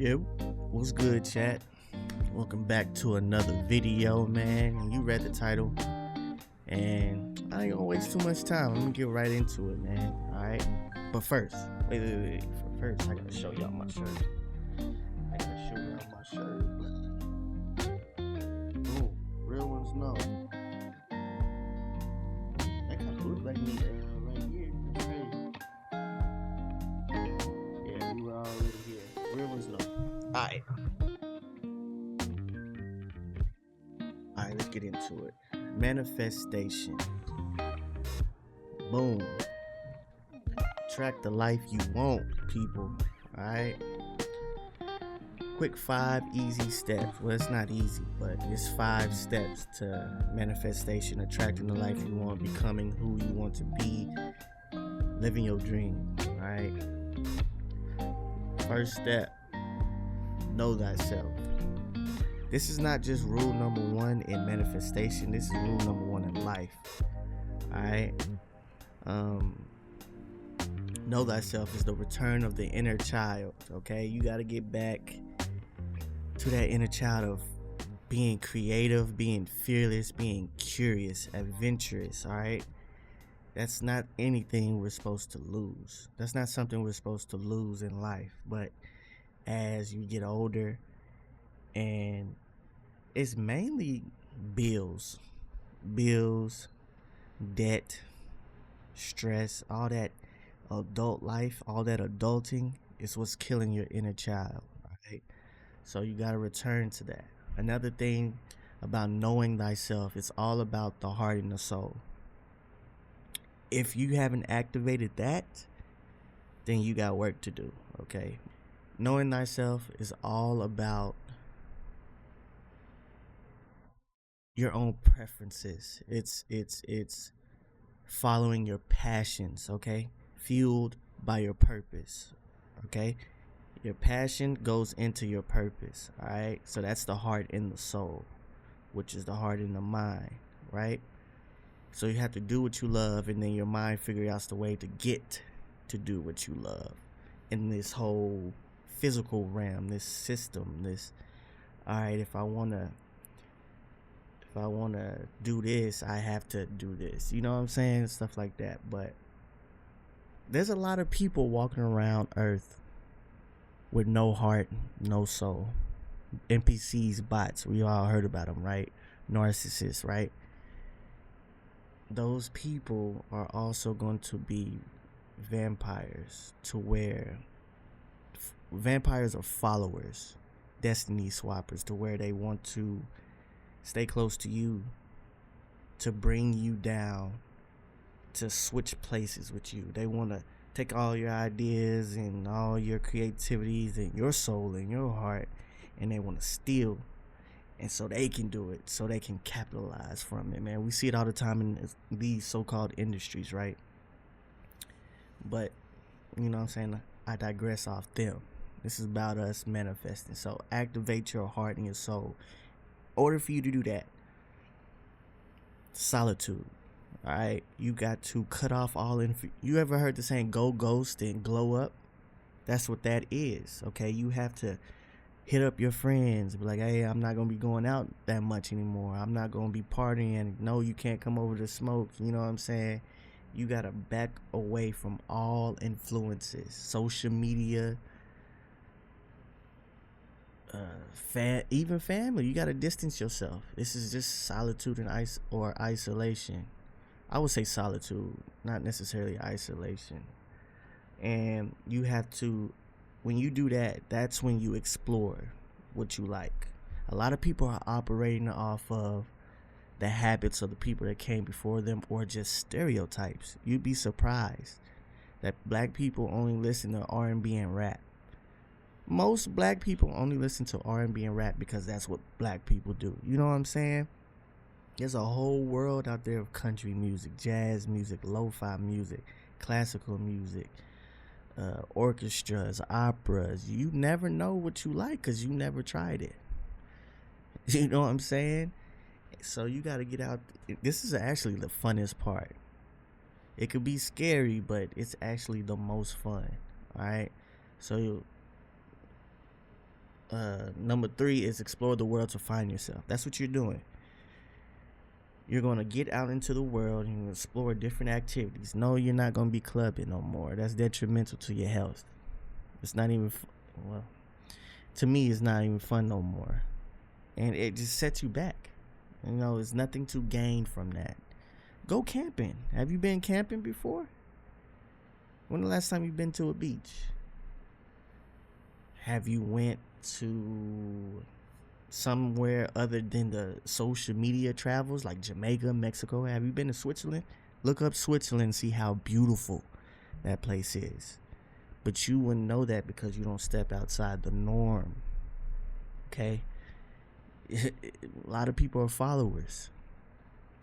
Yeah, what's good, chat? Welcome back to another video, man. You read the title, and I ain't gonna waste too much time. Let me get right into it, man. All right. But first, wait. First, I gotta show y'all my shirt. Ooh, real ones know. That kind of look like me right here. That's crazy. Yeah, we were already here. Real ones know. Alright, let's get into it. Manifestation. Boom. Attract the life you want, people. Alright? Quick 5 easy steps. Well, it's not easy, but it's 5 steps to manifestation, attracting the life you want, becoming who you want to be, living your dream. Alright? First step, know thyself. This is not just rule number 1 in manifestation. This is rule number 1 in life. Alright? Know thyself is the return of the inner child. Okay? You got to get back to that inner child of being creative, being fearless, being curious, adventurous. Alright? That's not anything we're supposed to lose. That's not something we're supposed to lose in life. But as you get older, and it's mainly bills, debt, stress, all that adult life, all that adulting is what's killing your inner child, right? So you got to return to that. Another thing about knowing thyself, it's all about the heart and the soul. If you haven't activated that, then you got work to do, okay? Knowing thyself is all about your own preferences. It's following your passions, okay? Fueled by your purpose, okay? Your passion goes into your purpose, all right? So that's the heart and the soul, which is the heart and the mind, right? So you have to do what you love, and then your mind figures out the way to get to do what you love in this whole physical realm, this system, this, all right, if I want to do this, I have to do this. You know what I'm saying? Stuff like that. But there's a lot of people walking around Earth with no heart, no soul. NPCs, bots. We all heard about them, right? Narcissists, right? Those people are also going to be vampires, to where vampires are followers, destiny swappers, to where they want to stay close to you, to bring you down, to switch places with you. They want to take all your ideas and all your creativities and your soul and your heart, and they want to steal, and so they can do it, so they can capitalize from it, man. We see it all the time in these so-called industries, right? But, you know what I'm saying? I digress off them. This is about us manifesting. So activate your heart and your soul. In order for you to do that, solitude. All right, you got to cut off all you ever heard the saying go ghost and glow up? That's what that is. Okay, you have to hit up your friends, be like, hey, I'm not gonna be going out that much anymore, I'm not gonna be partying, no, you can't come over to smoke. You know what I'm saying? You gotta back away from all influences, social media, even family. You gotta distance yourself. This is just solitude and isolation. I would say solitude, not necessarily isolation. And you have to, when you do that, that's when you explore what you like. A lot of people are operating off of the habits of the people that came before them, or just stereotypes. You'd be surprised that black people only listen to R&B and rap. Most black people only listen to R&B and rap because that's what black people do. You know what I'm saying? There's a whole world out there of country music, jazz music, lo-fi music, classical music, orchestras, operas. You never know what you like because you never tried it. You know what I'm saying? So you got to get out. This is actually the funnest part. It could be scary, but it's actually the most fun. All right? So Number three is explore the world to find yourself. That's what you're doing. You're going to get out into the world and explore different activities. No, you're not going to be clubbing no more. That's detrimental to your health. It's not even, well, to me, it's not even fun no more. And it just sets you back. You know, there's nothing to gain from that. Go camping. Have you been camping before? When the last time you've been to a beach? Have you went to somewhere other than the social media travels like Jamaica, Mexico? Have you been to Switzerland? Look up Switzerland and see how beautiful that place is. But you wouldn't know that because you don't step outside the norm. Okay? A lot of people are followers.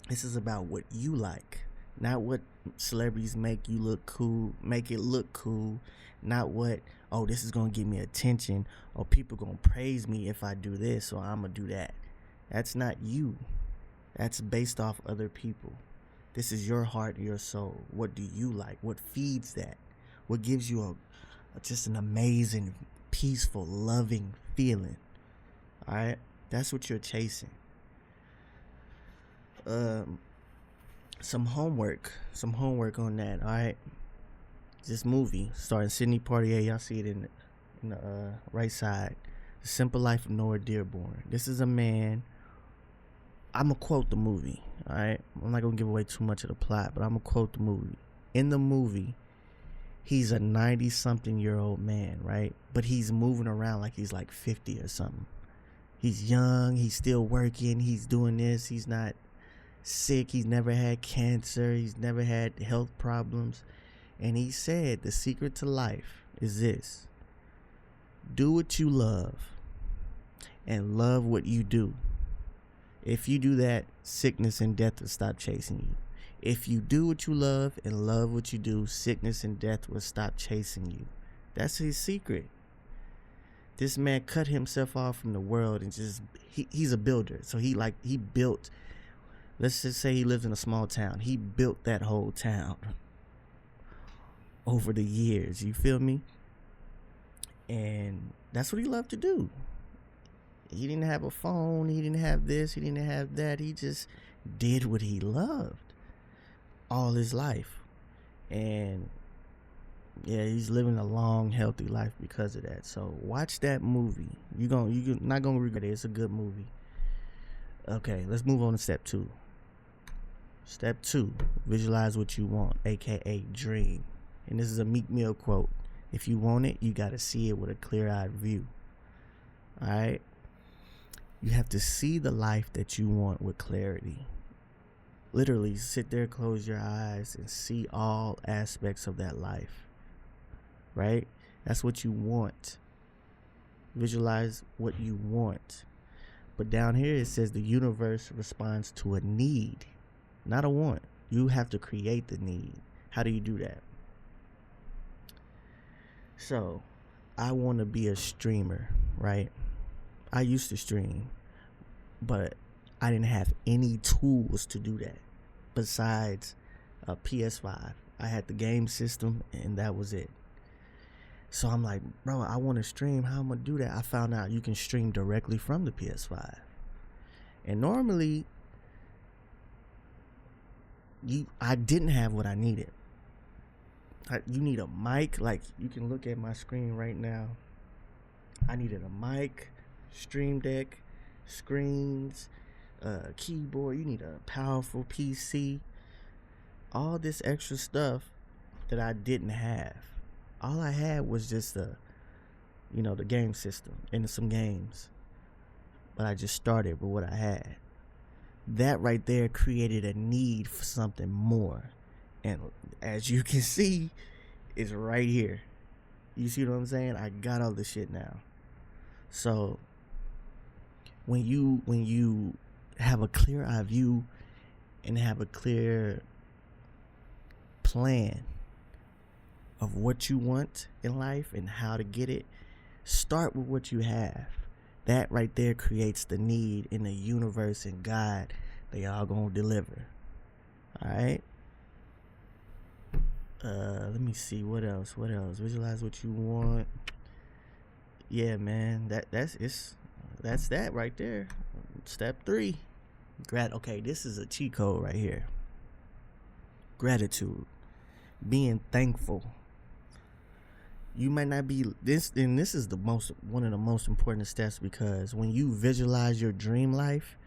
This is about what you like, not what celebrities make you look cool, make it look cool, not what, oh, this is going to give me attention, or people going to praise me if I do this, or I'm going to do that. That's not you. That's based off other people. This is your heart, your soul. What do you like? What feeds that? What gives you just an amazing, peaceful, loving feeling? All right? That's what you're chasing. Some homework on that. All right, this movie starring Sidney Poitier. Y'all see it in the right side. The Simple Life of Noah Dearborn. This is a man. I'm gonna quote the movie. All right, I'm not gonna give away too much of the plot, but I'm gonna quote the movie. In the movie, he's a 90-something-year-old man, right? But he's moving around like he's like 50 or something. He's young. He's still working. He's doing this. He's not sick. He's never had cancer. He's never had health problems. And he said the secret to life is this: do what you love and love what you do. If you do that, sickness and death will stop chasing you. If you do what you love and love what you do, sickness and death will stop chasing you. That's his secret. This man cut himself off from the world and just, he's a builder. So he built, let's just say he lives in a small town. He built that whole town over the years. You feel me? And that's what he loved to do. He didn't have a phone. He didn't have this. He didn't have that. He just did what he loved all his life. And yeah, he's living a long, healthy life because of that. So watch that movie. You're not gonna regret it. It's a good movie. Okay, let's move on to step 2. Step 2, visualize what you want, aka dream. And this is a Meek Mill quote. If you want it, you gotta see it with a clear-eyed view. Alright? You have to see the life that you want with clarity. Literally, sit there, close your eyes, and see all aspects of that life. Right? That's what you want. Visualize what you want. But down here it says the universe responds to a need, not a want. You have to create the need. How do you do that? So, I want to be a streamer, right? I used to stream, but I didn't have any tools to do that besides a PS5. I had the game system, and that was it. So I'm like, bro, I want to stream. How am I going to do that? I found out you can stream directly from the PS5. And normally, I didn't have what I needed. You need a mic. Like, you can look at my screen right now. I needed a mic, stream deck, screens, keyboard. You need a powerful PC. All this extra stuff that I didn't have. All I had was just the game system and some games. But I just started with what I had. That right there created a need for something more. And as you can see, it's right here. You see what I'm saying? I got all this shit now. So when you have a clear eye view and have a clear plan of what you want in life and how to get it, start with what you have. That right there creates the need in the universe and God. They all gonna deliver. Alright? Let me see. What else? Visualize what you want. Yeah, man. That's that right there. Step 3. Okay, this is a cheat code right here. Gratitude. Being thankful. You might not be this, and this is the most one of the most important steps, because when you visualize your dream life,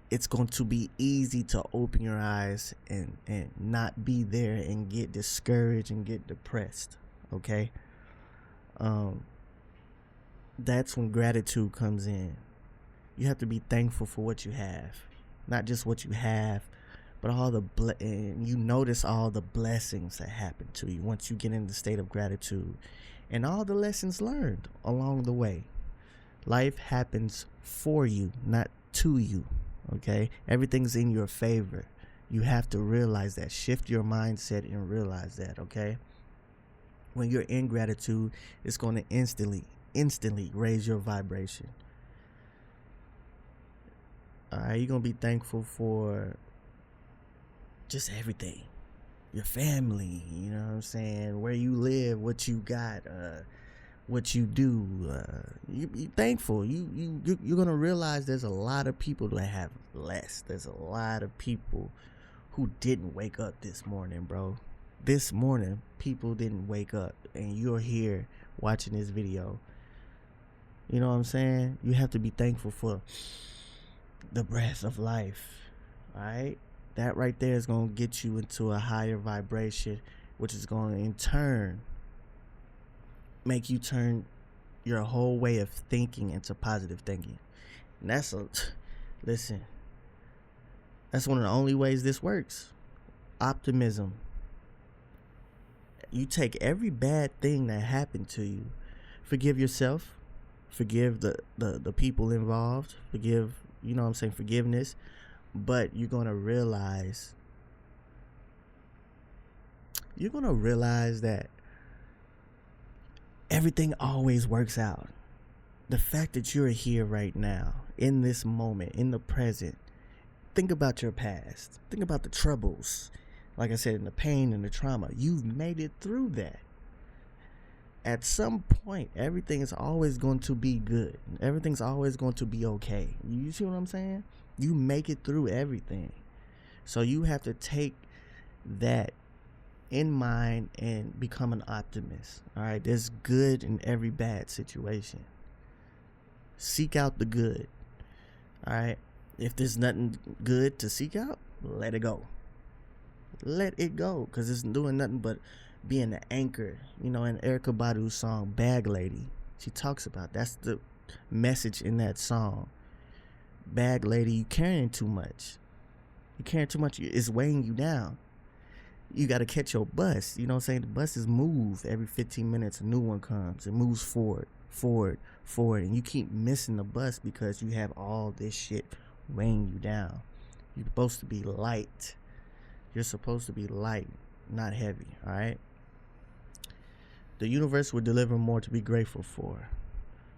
it's going to be easy to open your eyes and not be there and get discouraged and get depressed. Okay. That's when gratitude comes in. You have to be thankful for what you have, not just what you have, but all the and you notice all the blessings that happen to you once you get in the state of gratitude, and all the lessons learned along the way. Life happens for you, not to you. Okay, everything's in your favor. You have to realize that. Shift your mindset and realize that. Okay, when you're in gratitude, it's going to instantly raise your vibration. All right, you're going to be thankful for just everything. Your family, you know what I'm saying? Where you live, what you got, what you do. You be thankful. You're going to realize there's a lot of people that have less. There's a lot of people who didn't wake up this morning, bro. This morning, people didn't wake up, and you're here watching this video. You know what I'm saying? You have to be thankful for the breath of life. All right? That right there is going to get you into a higher vibration, which is going to in turn make you turn your whole way of thinking into positive thinking. And that's listen, that's one of the only ways this works. Optimism. You take every bad thing that happened to you, forgive yourself, forgive the people involved, forgive, you know what I'm saying, forgiveness. But you're going to realize that everything always works out. The fact that you're here right now, in this moment, in the present, think about your past. Think about the troubles. Like I said, and the pain and the trauma. You've made it through that. At some point, everything is always going to be good. Everything's always going to be okay. You see what I'm saying? You make it through everything. So you have to take that in mind and become an optimist. All right, there's good in every bad situation. Seek out the good. All right, if there's nothing good to seek out, let it go. Let it go, because it's doing nothing but being an anchor. You know, in Erykah Badu's song Bag Lady, she talks about that's the message in that song. Bag lady, you carrying too much. You carrying too much. It's weighing you down. You got to catch your bus. You know what I'm saying? The buses move every 15 minutes. A new one comes. It moves forward. And you keep missing the bus because you have all this shit weighing you down. You're supposed to be light. You're supposed to be light, not heavy. All right? The universe will deliver more to be grateful for.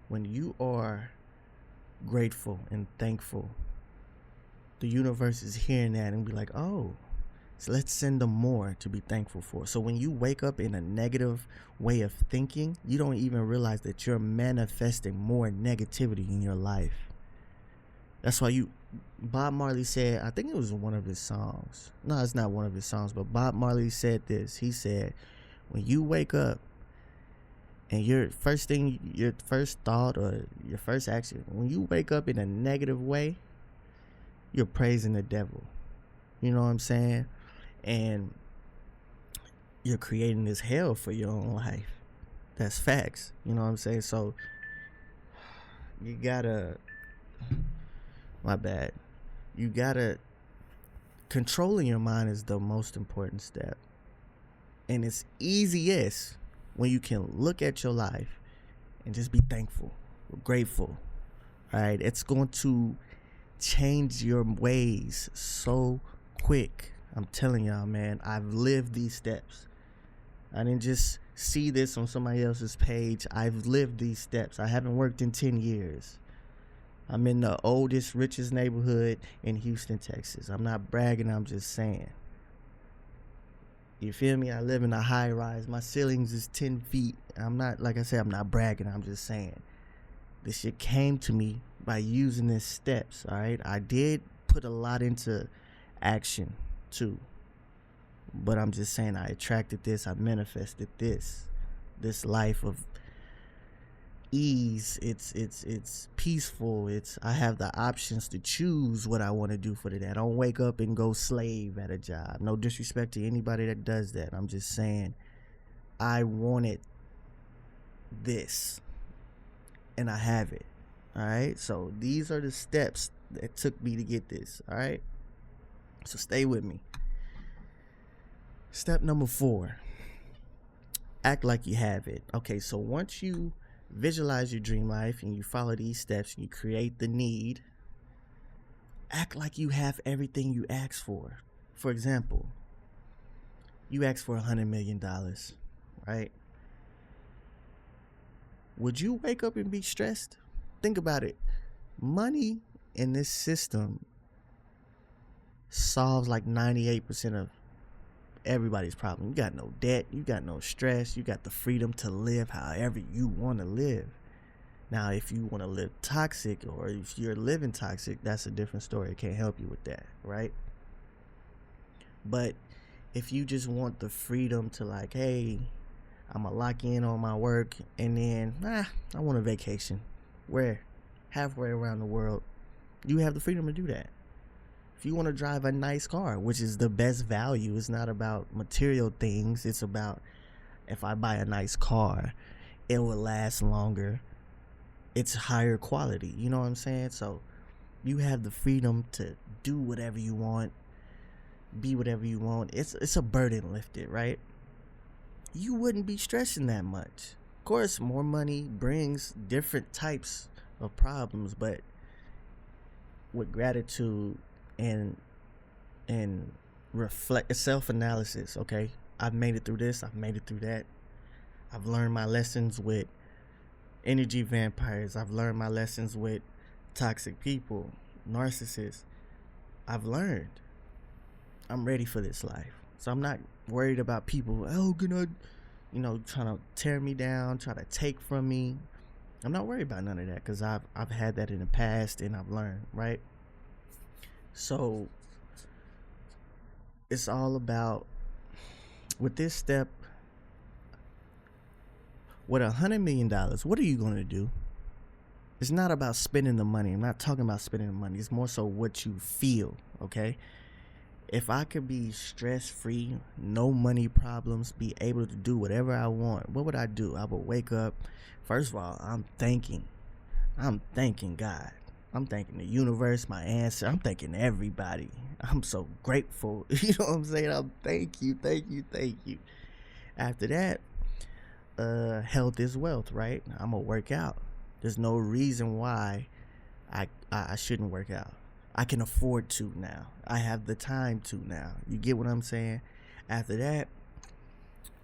When you are grateful and thankful, the universe is hearing that and be like, oh, so let's send them more to be thankful for. So when you wake up in a negative way of thinking, you don't even realize that you're manifesting more negativity in your life. That's why Bob Marley said, I think it was one of his songs. No, it's not one of his songs, but Bob Marley said this. He said, when you wake up, and your first thought or your first action, when you wake up in a negative way, you're praising the devil. You know what I'm saying? And you're creating this hell for your own life. That's facts. You know what I'm saying? So you gotta, controlling your mind is the most important step. And it's easiest when you can look at your life and just be thankful, grateful. All right, it's going to change your ways so quick. I'm telling y'all, man, I've lived these steps. I didn't just see this on somebody else's page. I've lived these steps. I haven't worked in 10 years. I'm in the oldest, richest neighborhood in Houston, Texas. I'm not bragging, I'm just saying. You feel me? I live in a high rise. My ceilings is 10 feet. I'm not, like I said, I'm not bragging. I'm just saying. This shit came to me by using these steps, all right? I did put a lot into action too. But I'm just saying I attracted this, I manifested this life of ease. It's peaceful. I have the options to choose what I want to do for the day. I don't wake up and go slave at a job. No disrespect to anybody that does that. I'm just saying I wanted this and I have it. All right? So these are the steps that took me to get this, all right? So stay with me. Step number 4, act like you have it. Okay, so once you visualize your dream life and you follow these steps and you create the need, act like you have everything you asked for. For example, you asked for $100 million, right? Would you wake up and be stressed? Think about it. Money in this system solves like 98% of everybody's problem. You got no debt, you got no stress, you got the freedom to live however you want to live. Now, if you want to live toxic or if you're living toxic, that's a different story. I can't help you with that, right? But if you just want the freedom to like, hey, I'm gonna lock in on my work and then I want a vacation. Where? Halfway around the world. You have the freedom to do that. If you want to drive a nice car, which is the best value, it's not about material things. It's about if I buy a nice car, it will last longer. It's higher quality. You know what I'm saying? So you have the freedom to do whatever you want, be whatever you want. It's a burden lifted, right? You wouldn't be stressing that much. Of course, more money brings different types of problems, but with gratitude and reflect self-analysis, okay? I've made it through this, I've made it through that. I've learned my lessons with energy vampires. I've learned my lessons with toxic people, narcissists. I've learned. I'm ready for this life. So I'm not worried about people, gonna, trying to tear me down, try to take from me. I'm not worried about none of that because I've had that in the past and I've learned, right? So it's all about, with this step, with $100 million, what are you going to do? It's not about spending the money. I'm not talking about spending the money. It's more so what you feel, okay? If I could be stress-free, no money problems, be able to do whatever I want, what would I do? I would wake up. First of all, I'm thanking God. I'm thanking the universe, my answer. I'm thanking everybody. I'm so grateful. You know what I'm saying? Thank you. After that, health is wealth, right? I'm gonna work out. There's no reason why I shouldn't work out. I can afford to now. I have the time to now. You get what I'm saying? After that,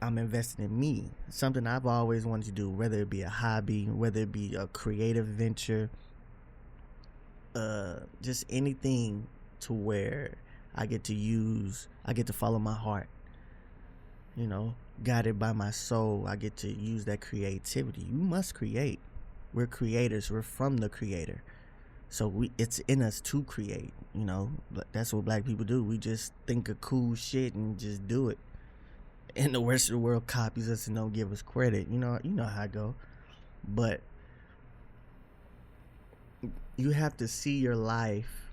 I'm investing in me. Something I've always wanted to do, whether it be a hobby, whether it be a creative venture, just anything to where I get to follow my heart, guided by my soul. I get to use that creativity. You must create. We're creators. We're from the creator. So it's in us to create, that's what black people do. We just think of cool shit and just do it. And the rest of the world copies us and don't give us credit. You know how I go. But you have to see your life.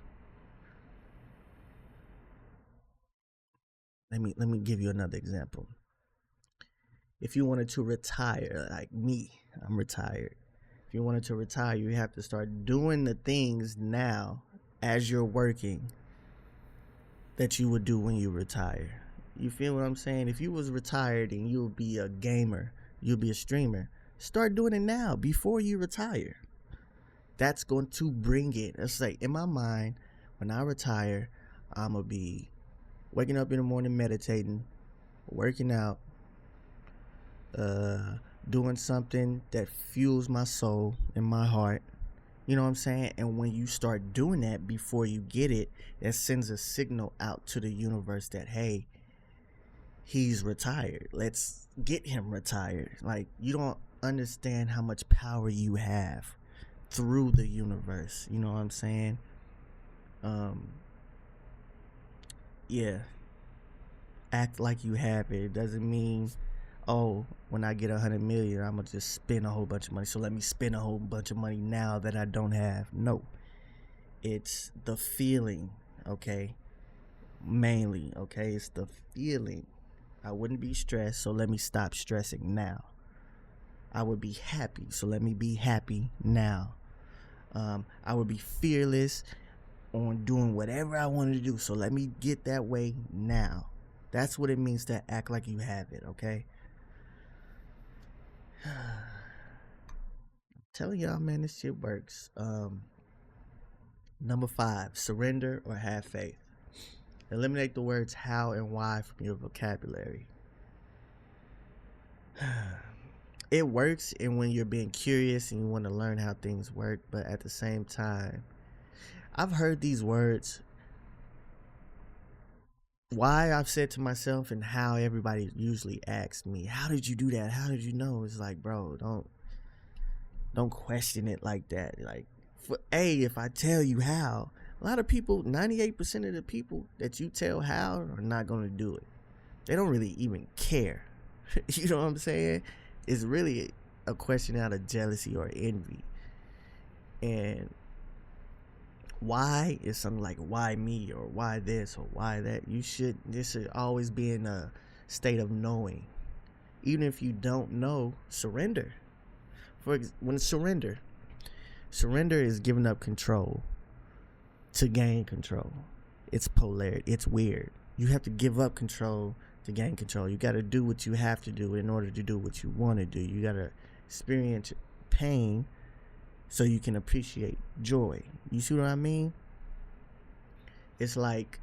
Let me give you another example. If you wanted to retire, like me, I'm retired. If you wanted to retire, you have to start doing the things now as you're working that you would do when you retire. You feel what I'm saying? If you was retired and you'll be a gamer, you'll be a streamer, start doing it now before you retire. That's going to bring it. Let's say in my mind, when I retire, I'm going to be waking up in the morning, meditating, working out, doing something that fuels my soul and my heart. You know what I'm saying? And when you start doing that before you get it, that sends a signal out to the universe that, hey, He's retired. Let's get him retired. Like, you don't understand how much power you have through the universe. You know what I'm saying? Um, yeah. Act like you have it. It doesn't mean, oh, when I get 100 million, I'm gonna just spend a whole bunch of money. So let me spend a whole bunch of money now that I don't have. No, it's the feeling, okay? Mainly, okay? It's the feeling. I wouldn't be stressed, so let me stop stressing now. I would be happy, so let me be happy now. I would be fearless on doing whatever I wanted to do, so let me get that way now. That's what it means to act like you have it, okay? Telling y'all, man, this shit works. Number 5, surrender or have faith. Eliminate the words how and why from your vocabulary. It works and when you're being curious and you want to learn how things work, but at the same time, I've heard these words. Why I've said to myself and how everybody usually asks me, how did you do that? How did you know? It's like, bro, don't question it like that. Like, if I tell you how, a lot of people, 98% of the people that you tell how are not going to do it. They don't really even care. You know what I'm saying? It's really a question out of jealousy or envy. And why is something like why me or why this or why that. This should always be in a state of knowing. Even if you don't know, surrender. When surrender is giving up control to gain control. It's polarity. It's weird. You have to give up control to gain control. You got to do what you have to do in order to do what you want to do. You got to experience pain so you can appreciate joy. You see what I mean? It's like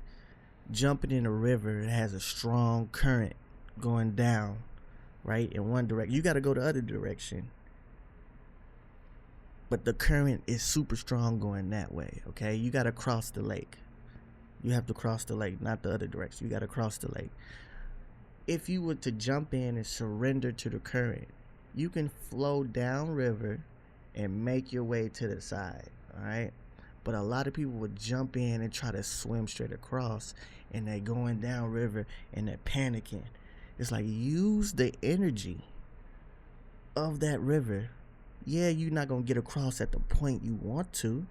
jumping in a river that has a strong current going down, right? In one direction. You got to go the other direction. But the current is super strong going that way, okay? You got to cross the lake. You have to cross the lake, not the other direction. You got to cross the lake. If you were to jump in and surrender to the current, you can flow downriver and make your way to the side, all right? But a lot of people would jump in and try to swim straight across, and they're going downriver and they're panicking. It's like, use the energy of that river. Yeah, you're not going to get across at the point you want to.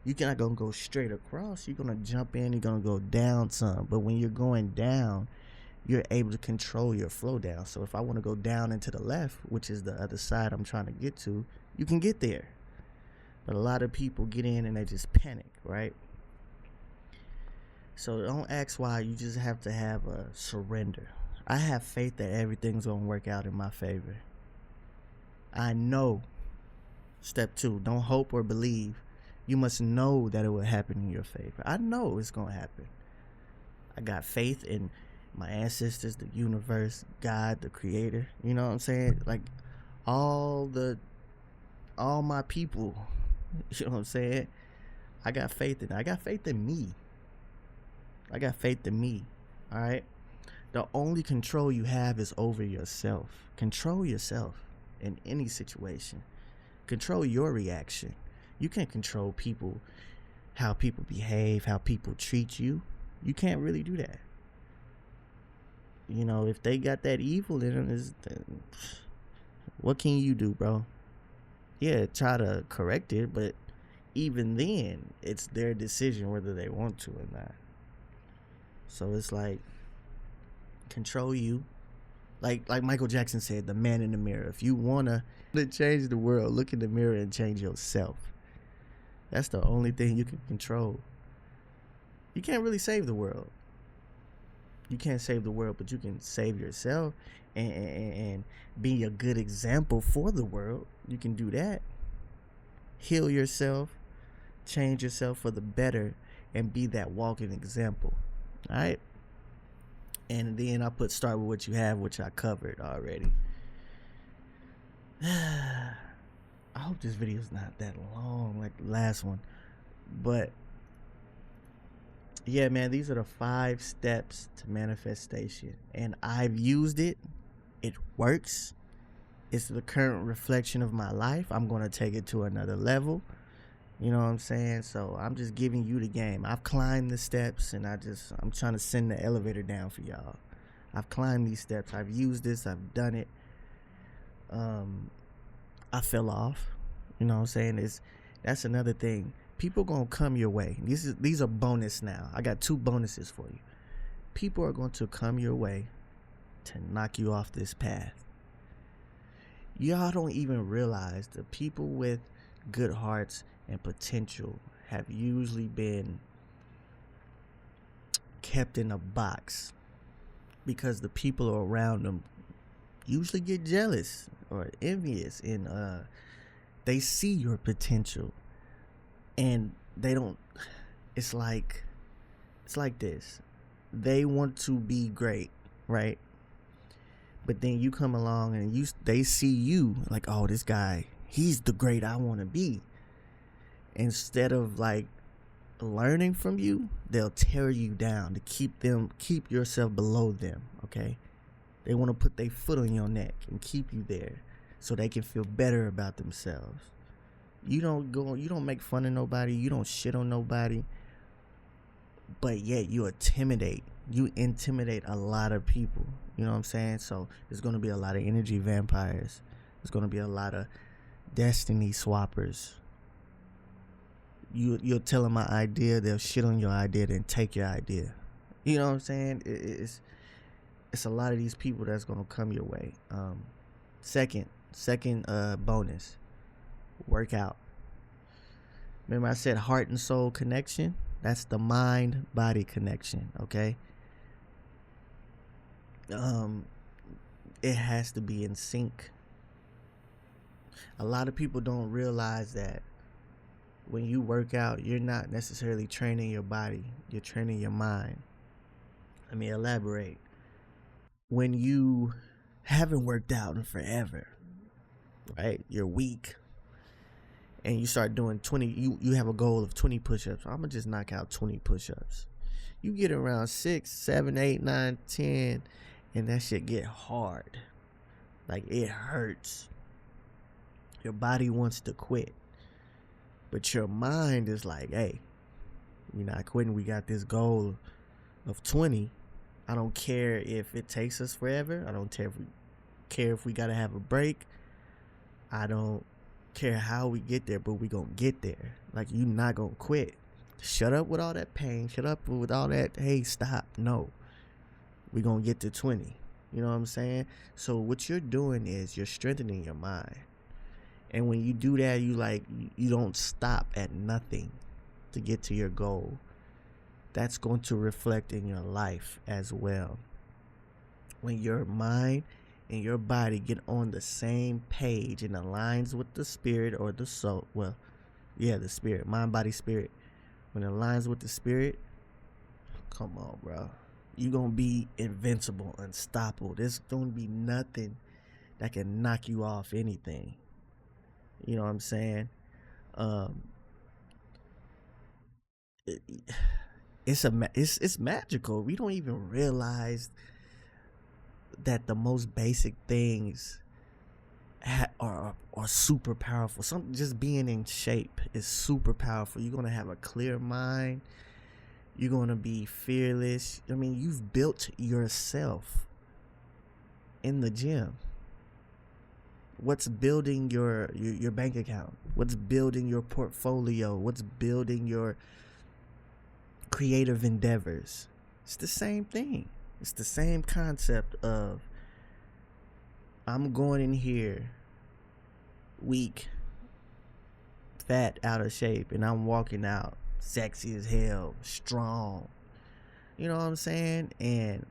You're not going to go straight across. You're going to jump in, you're going to go down some. But when you're going down, you're able to control your flow down. So if I want to go down and to the left, which is the other side I'm trying to get to, you can get there. But a lot of people get in and they just panic, right? So don't ask why. You just have to have a surrender. I have faith that everything's going to work out in my favor. I know. Step 2, don't hope or believe. You must know that it will happen in your favor. I know it's going to happen. I got faith in my ancestors, the universe, God, the creator. You know what I'm saying? Like, all my people. You know what I'm saying? I got faith in it. I got faith in me. I got faith in me. All right? The only control you have is over yourself. Control yourself in any situation. Control your reaction. You can't control people, how people behave, how people treat you. You can't really do that. You know, if they got that evil in them, what can you do, bro? Yeah, try to correct it, but even then, it's their decision whether they want to or not. So it's like, control you. Like Michael Jackson said, the man in the mirror. If you want to change the world, look in the mirror and change yourself. That's the only thing you can control. You can't really save the world. You can't save the world, but you can save yourself and be a good example for the world. You can do that. Heal yourself, change yourself for the better, and be that walking example. All right? And then I start with what you have, which I covered already. I hope this video is not that long like the last one. But Yeah, man, these are the 5 steps to manifestation. And I've used it. It works. It's the current reflection of my life. I'm going to take it to another level. You know what I'm saying? So I'm just giving you the game. I've climbed the steps and I'm trying to send the elevator down for y'all. I've climbed these steps. I've used this. I've done it. I fell off. You know what I'm saying? That's another thing. People gonna come your way. These are bonus now. I got 2 bonuses for you. People are going to come your way to knock you off this path. Y'all don't even realize the people with good hearts and potential have usually been kept in a box because the people around them usually get jealous or envious, and they see your potential and they don't. It's like this. They want to be great, right? But then you come along and they see you like, oh, this guy, he's the great I want to be. Instead of like learning from you, they'll tear you down to keep yourself below them. Okay, they want to put their foot on your neck and keep you there so they can feel better about themselves. You don't make fun of nobody, you don't shit on nobody, but yet you intimidate a lot of people. You know what I'm saying? So there's going to be a lot of energy vampires. There's going to be a lot of destiny swappers. You'll tell them my idea, they'll shit on your idea, then take your idea. You know what I'm saying? It's a lot of these people that's going to come your way. Second bonus, work out. Remember I said heart and soul connection? That's the mind-body connection, okay? It has to be in sync. A lot of people don't realize that when you work out, you're not necessarily training your body, you're training your mind. Let me elaborate. When you haven't worked out in forever, right? You're weak, and you start doing 20, you have a goal of 20 push-ups. I'm gonna just knock out 20 push-ups. You get around 6, 7, 8, 9, 10, and that shit get hard. Like, it hurts. Your body wants to quit, but your mind is like, hey, we're not quitting. We got this goal of 20. I don't care if it takes us forever. I don't care if we gotta have a break. I don't care how we get there, but we gonna get there. Like, you not gonna quit. Shut up with all that pain. Shut up with all that, hey, stop. No. We gonna get to 20. You know what I'm saying? So what you're doing is you're strengthening your mind. And when you do that, you don't stop at nothing to get to your goal. That's going to reflect in your life as well. When your mind and your body get on the same page and aligns with the spirit or the soul, the spirit, mind, body, spirit. When it aligns with the spirit, come on, bro. You're going to be invincible, unstoppable. There's going to be nothing that can knock you off anything. You know what I'm saying? It's magical. We don't even realize that the most basic things are super powerful. Something just being in shape is super powerful. You're gonna have a clear mind. You're gonna be fearless. I mean, you've built yourself in the gym. What's building your bank account? What's building your portfolio? What's building your creative endeavors? It's the same thing. It's the same concept of, I'm going in here weak, fat, out of shape, and I'm walking out sexy as hell, strong. You know what I'm saying? And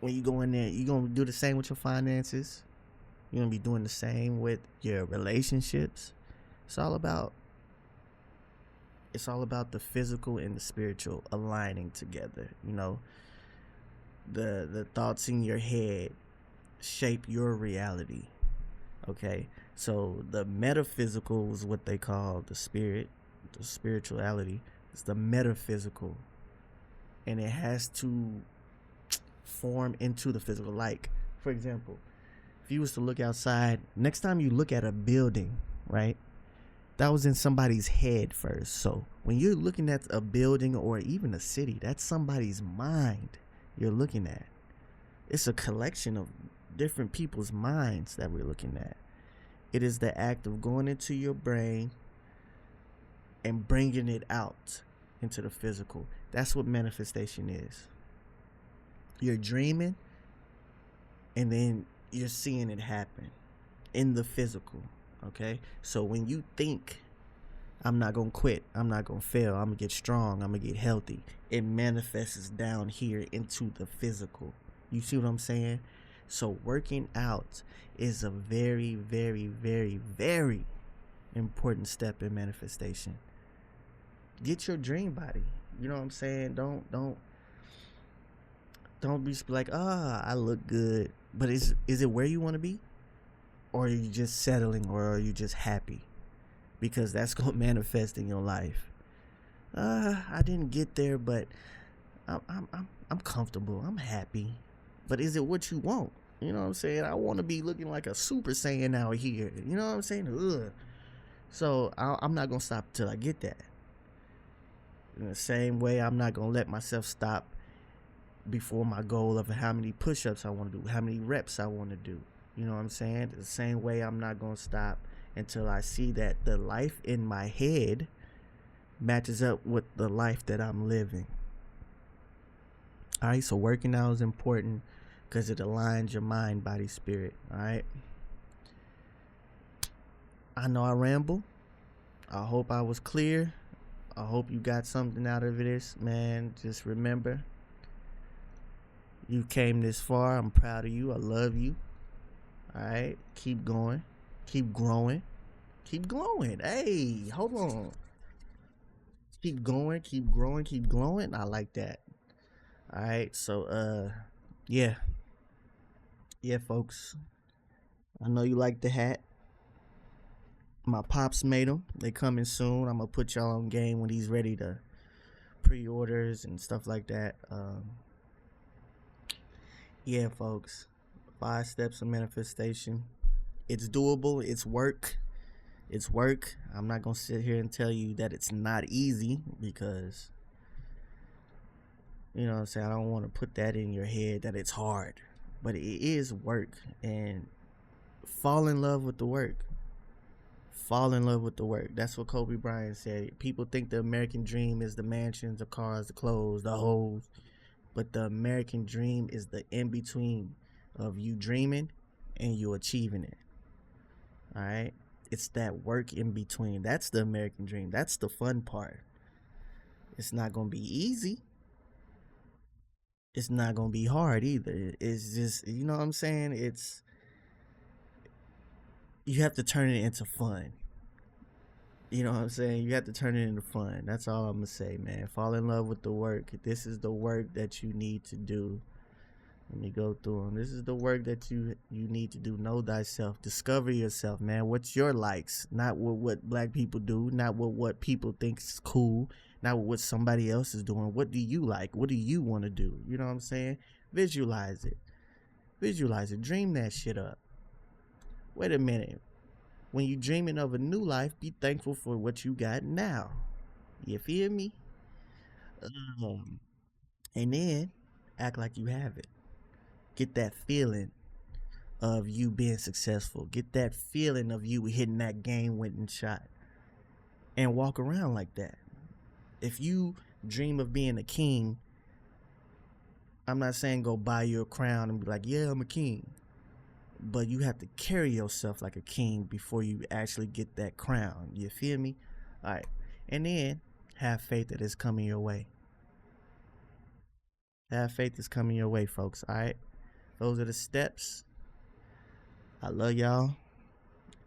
when you go in there, you're going to do the same with your finances. You're going to be doing the same with your relationships. It's all about the physical and the spiritual aligning together. You know, the thoughts in your head shape your reality. Okay, so the metaphysical is what they call the spirit, the spirituality. It's the metaphysical, and it has to form into the physical. Like, for example, if you was to look outside, next time you look at a building, right? That was in somebody's head first. So when you're looking at a building or even a city, that's somebody's mind you're looking at. It's a collection of different people's minds that we're looking at. It is the act of going into your brain and bringing it out into the physical. That's what manifestation is. You're dreaming and then you're seeing it happen in the physical. Okay? So when you think, I'm not going to quit, I'm not going to fail, I'm going to get strong, I'm going to get healthy, it manifests down here into the physical. You see what I'm saying? So working out is a very, very, very, very important step in manifestation. Get your dream body. You know what I'm saying? Don't be like, I look good. But is it where you want to be? Or are you just settling, or are you just happy? Because that's going to manifest in your life. I didn't get there, but I'm comfortable. I'm happy. But is it what you want? You know what I'm saying? I want to be looking like a Super Saiyan out here. You know what I'm saying? Ugh. So I'm not going to stop till I get that. In the same way, I'm not going to let myself stop before my goal of how many push-ups I want to do, how many reps I want to do. You know what I'm saying? The same way, I'm not going to stop until I see that the life in my head matches up with the life that I'm living. All right, so working out is important because it aligns your mind, body, spirit. All right. I know I ramble. I hope I was clear. I hope you got something out of this, man. Just remember, you came this far. I'm proud of you. I love you. All right. Keep going. Keep growing. Keep glowing. Hey, hold on. Keep going. Keep growing. Keep glowing. I like that. All right. So, yeah. Yeah, folks. I know you like the hat. My pops made them. They coming soon. I'm going to put y'all on game when he's ready to pre-orders and stuff like that. Yeah, folks. 5 steps of manifestation. It's doable. It's work. It's work. I'm not going to sit here and tell you that it's not easy because, you know what I'm saying, I don't want to put that in your head that it's hard. But it is work. And fall in love with the work. Fall in love with the work. That's what Kobe Bryant said. People think the American dream is the mansions, the cars, the clothes, the hoes. But the American dream is the in-between of you dreaming and you achieving it. All right? It's that work in between. That's the American dream. That's the fun part. It's not going to be easy. It's not going to be hard either. It's just, you know what I'm saying? You have to turn it into fun. You know what I'm saying? You have to turn it into fun. That's all I'm going to say, man. Fall in love with the work. This is the work that you need to do. Let me go through them. This is the work that you need to do. Know thyself. Discover yourself, man. What's your likes? Not what black people do. Not what people think is cool. Not what somebody else is doing. What do you like? What do you want to do? You know what I'm saying? Visualize it. Visualize it. Dream that shit up. Wait a minute. When you're dreaming of a new life, be thankful for what you got now. You feel me? And then act like you have it. Get that feeling of you being successful. Get that feeling of you hitting that game-winning shot. And walk around like that. If you dream of being a king, I'm not saying go buy you a crown and be like, yeah, I'm a king. But you have to carry yourself like a king before you actually get that crown. You feel me? All right. And then have faith that it's coming your way. Have faith it's coming your way, folks. All right. Those are the steps. I love y'all.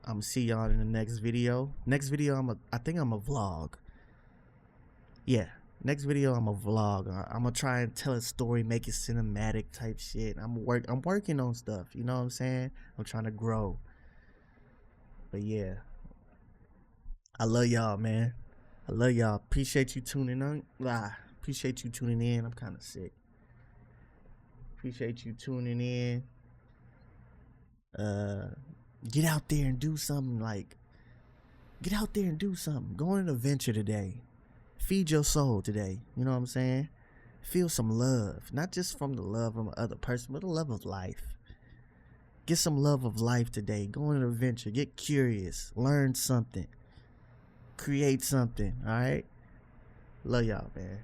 I'm gonna see y'all in the next video. Next video, I think I'm a vlog. Yeah. Next video, I'm a vlog. I'm gonna try and tell a story, make it cinematic type shit. I'm working on stuff. You know what I'm saying? I'm trying to grow. But yeah, I love y'all, man. I love y'all. Appreciate you tuning in. Appreciate you tuning in. I'm kind of sick. Appreciate you tuning in. Uh, get out there and do something. Get out there and do something. Go on an adventure today. Feed your soul today. You know what I'm saying? Feel some love. Not just from the love of another person, but the love of life. Get some love of life today. Go on an adventure. Get curious. Learn something. Create something. All right? Love y'all, man.